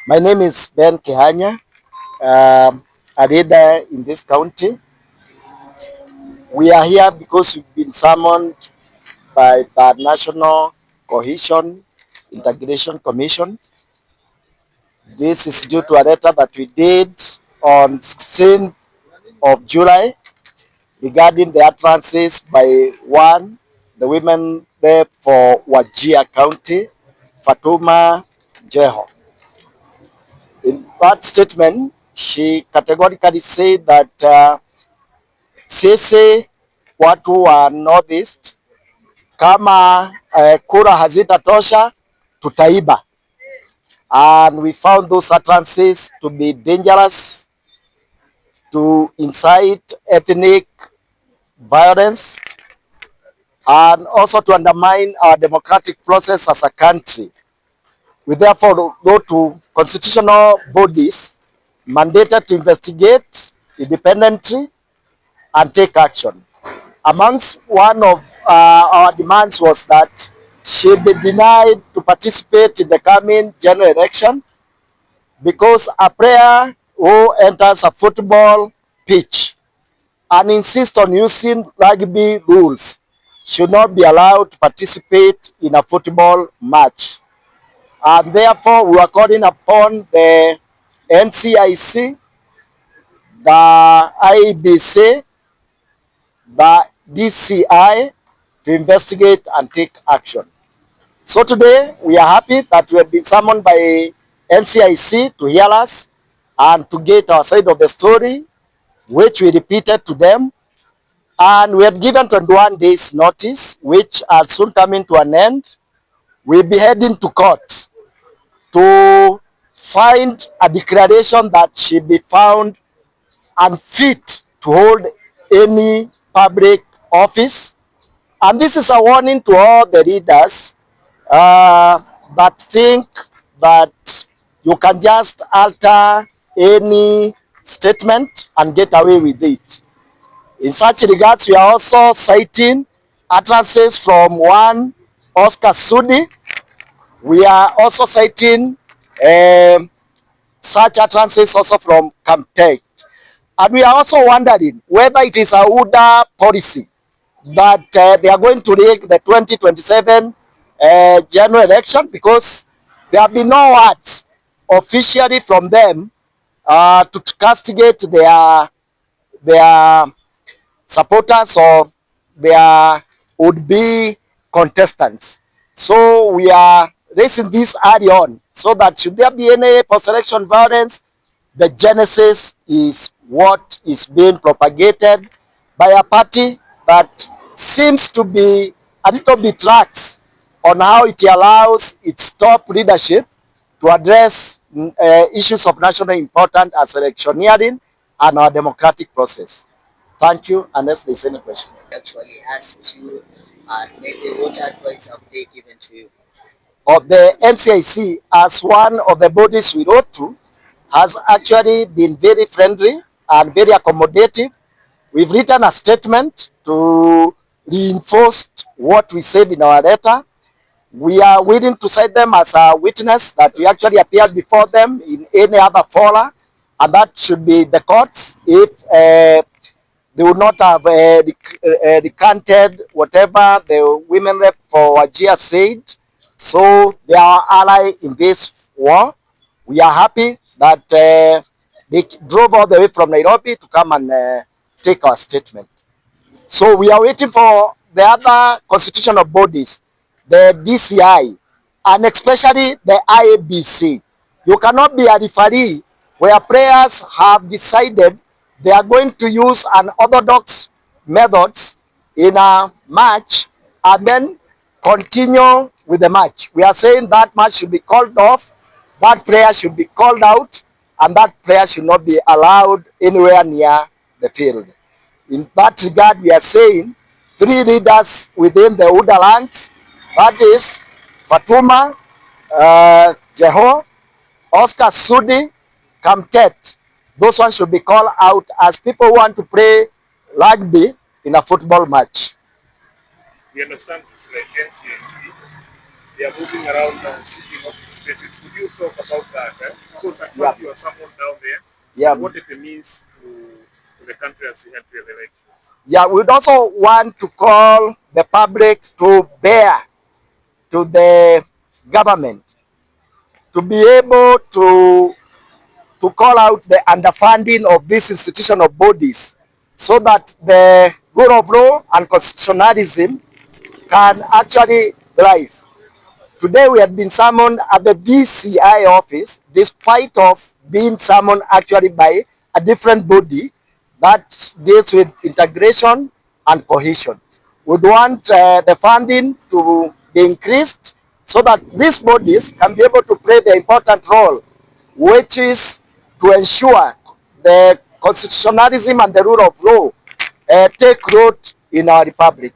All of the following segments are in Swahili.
My name is Ben Kehanya, a leader in this county. We are here because we've been summoned by the National Cohesion Integration Commission. This is due to a letter that we did on 16th of July regarding the utterances by the women rep for Wajir County, Fatuma Jehow. In that statement, she categorically said that sisi watu wa Northeast kama kura hazitatosha tutaiba, and we found those utterances to be dangerous, to incite ethnic violence, and also to undermine our democratic process as a country. We therefore go to constitutional bodies mandated to investigate independently and take action. Amongst one of our demands was that she be denied to participate in the coming general election because a player who enters a football pitch and insists on using rugby rules should not be allowed to participate in a football match. And therefore, we are calling upon the NCIC, the IEBC, the DCI to investigate and take action. So today, we are happy that we have been summoned by NCIC to hear us and to get our side of the story, which we repeated to them. And we had given 21 days notice, which are soon coming to an end. We'll be heading to court to find a declaration that she be found unfit to hold any public office. And this is a warning to all the leaders that think that you can just alter any statement and get away with it. In such regards, we are also citing utterances from one Oscar Sudi. We are also citing such utterances also from Kamket. And we are also wondering whether it is a UDA policy that they are going to rig the 2027 general election, because there have been no words officially from them to castigate their supporters or their would-be contestants. So we are raising this early on so that should there be any post-election violence, the genesis is what is being propagated by a party that seems to be a little bit lax on how it allows its top leadership to address issues of national importance as electioneering and our democratic process. Thank you, unless there's any question. Actually asked you, and maybe what advice have they given to you? Of the NCIC, as one of the bodies we wrote to, has actually been very friendly and very accommodative. We've written a statement to reinforce what we said in our letter. We are willing to cite them as a witness that we actually appeared before them in any other fora, and that should be the courts if they would not have recanted whatever the women rep for Wajir said. So they are ally in this war. We are happy that they drove all the way from Nairobi to come and take our statement. So we are waiting for the other constitutional bodies, the DCI, and especially the IABC. You cannot be a referee where players have decided they are going to use unorthodox methods in a match and then continue with the match. We are saying that match should be called off, that player should be called out, and that player should not be allowed anywhere near the field. In that regard, we are saying three leaders within the UDA ranks, that is Fatuma Jehow, Oscar Sudi, Kamket. Those ones should be called out as people who want to play rugby in a football match. We understand it's like NCAC. They are moving around and seeking office spaces. Could you talk about that? Yeah. What it means to the country as we head to the elections. Yeah, we'd also want to call the public to bear to the government to be able to call out the underfunding of these institutional bodies so that the rule of law and constitutionalism can actually thrive. Today we had been summoned at the DCI office despite of being summoned actually by a different body that deals with integration and cohesion. We'd want the funding to be increased so that these bodies can be able to play the important role, which is to ensure the constitutionalism and the rule of law take root in our republic,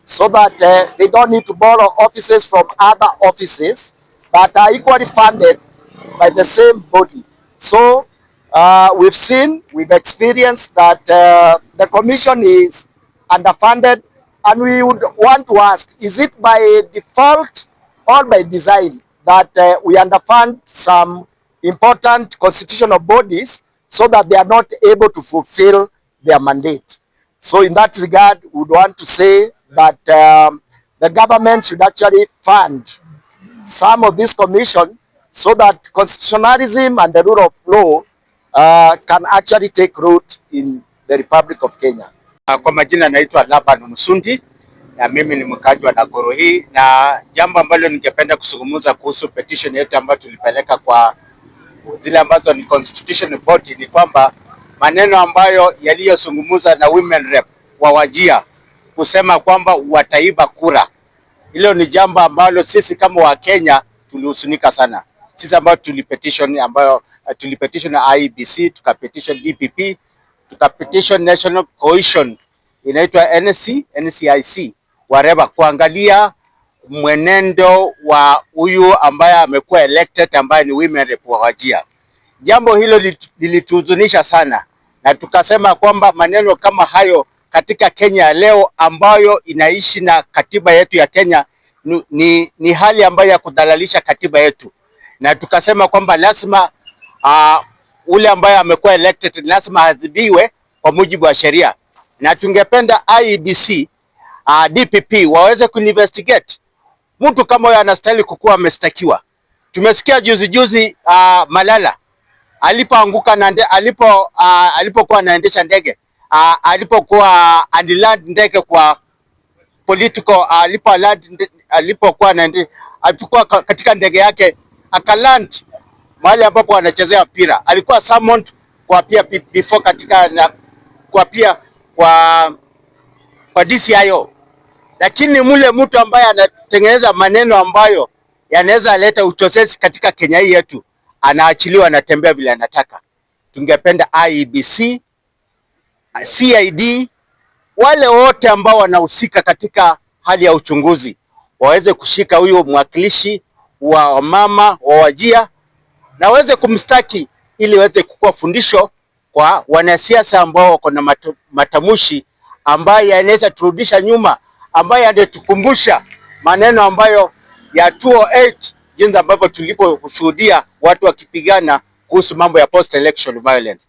so that they don't need to borrow offices from other offices that are equally funded by the same body. So we've experienced that the commission is underfunded, and we would want to ask, is it by default or by design that we underfund some important constitutional bodies so that they are not able to fulfill their mandate? So in that regard, we would want to say that the government should actually fund some of this commission so that constitutionalism and the rule of law can actually take root in the Republic of Kenya. Kwa majina naitwa Laban Msundi na mimi ni mkaji wa Nakuru hii, na jambo ambalo ningependa kuzungumza kuhusu petition yetu ambayo tulipeleka kwa zile ambazo ni constitutional body ni kwamba maneno ambayo yaliyozungumza na women rep wa Wajir kusema kwamba wataiba kura, hilo ni jambo ambalo sisi kama wa Kenya tulihusunika sana. Sisi ambao tulipetition IEBC, tukapetition DPP, tukapetition National Cohesion inaitwa NCIC wareba kuangalia mwenendo wa huyu ambaye amekuwa elected ambaye ni women rep wa Wajir. Jambo hilo lilituhuzunisha sana, na tukasema kwamba maneno kama hayo katika Kenya leo ambayo inaishi na katiba yetu ya Kenya ni hali ambayo ya kudhalalisha katiba yetu, na tukasema kwamba lazima ule ambaye amekuwa elected lazima adhibiwe kwa mujibu wa sheria, na tungependa IEBC DPP waweze kuinvestigate mtu kama huyo anastahili kukuwa amestakiwa. Tumesikia juzi Malala alipoanguka na alipokuwa anaendesha ndege alipokuwa land ndege kwa political alipokuwa katika ndege yake akaland mahali ambapo anachezea mpira, alikuwa summoned kwa pia before katika kwa DCIO, lakini mule mtu ambaye anatengeneza maneno ambayo yanaweza leta uchochezi katika Kenya hii yetu anaachiliwa, anatembea vile anataka. Tungependa IEBC, CID, wale wote ambao wanahusika katika hali ya uchunguzi waweze kushika huyo mwakilishi wa mama wa Wajir na waweze kumstaki ili waweze kukuwa fundisho kwa wanasiasa ambao wako na matamushi ambayo yanaweza turudisha nyuma, ambayo yanatukumbusha maneno ambayo ya 2008 jinsi ambavyo tuliposhuhudia watu wakipigana kuhusu mambo ya post election violence.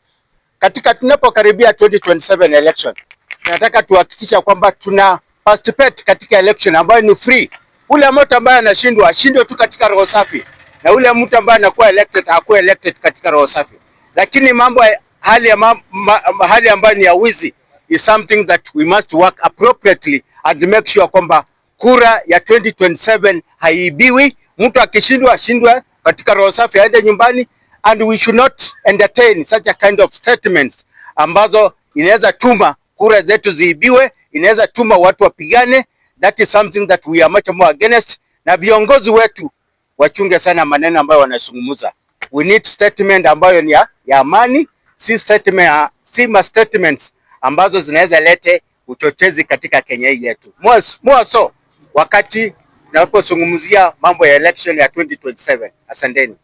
Katika tunapokaribia 2027 election, tunataka tuhakikisha kwamba tuna participate katika election ambayo ni free. Ule mtu ambaye anashindwa ashindwe tu katika roho safi, na ule mtu ambaye anakuwa elected akuwe elected katika roho safi. Lakini mambo hali ambayo ni ya wizi is something that we must work appropriately and make sure kwamba kura ya 2027 haibiwi. Mtu akishindwa ashindwe katika roho safi, aende nyumbani, and we should not entertain such a kind of statements ambazo inaweza tuma kura zetu ziibiwe, inaweza tuma watu wapigane. That is something that we are much more against, na viongozi wetu wachunge sana maneno ambayo wanazungumza. We need statement ambayo ni ya amani, si statements ambazo zinaweza lete uchochezi katika Kenya hii yetu. More so wakati tunapozungumzia mambo ya election ya 2027. Asanteni.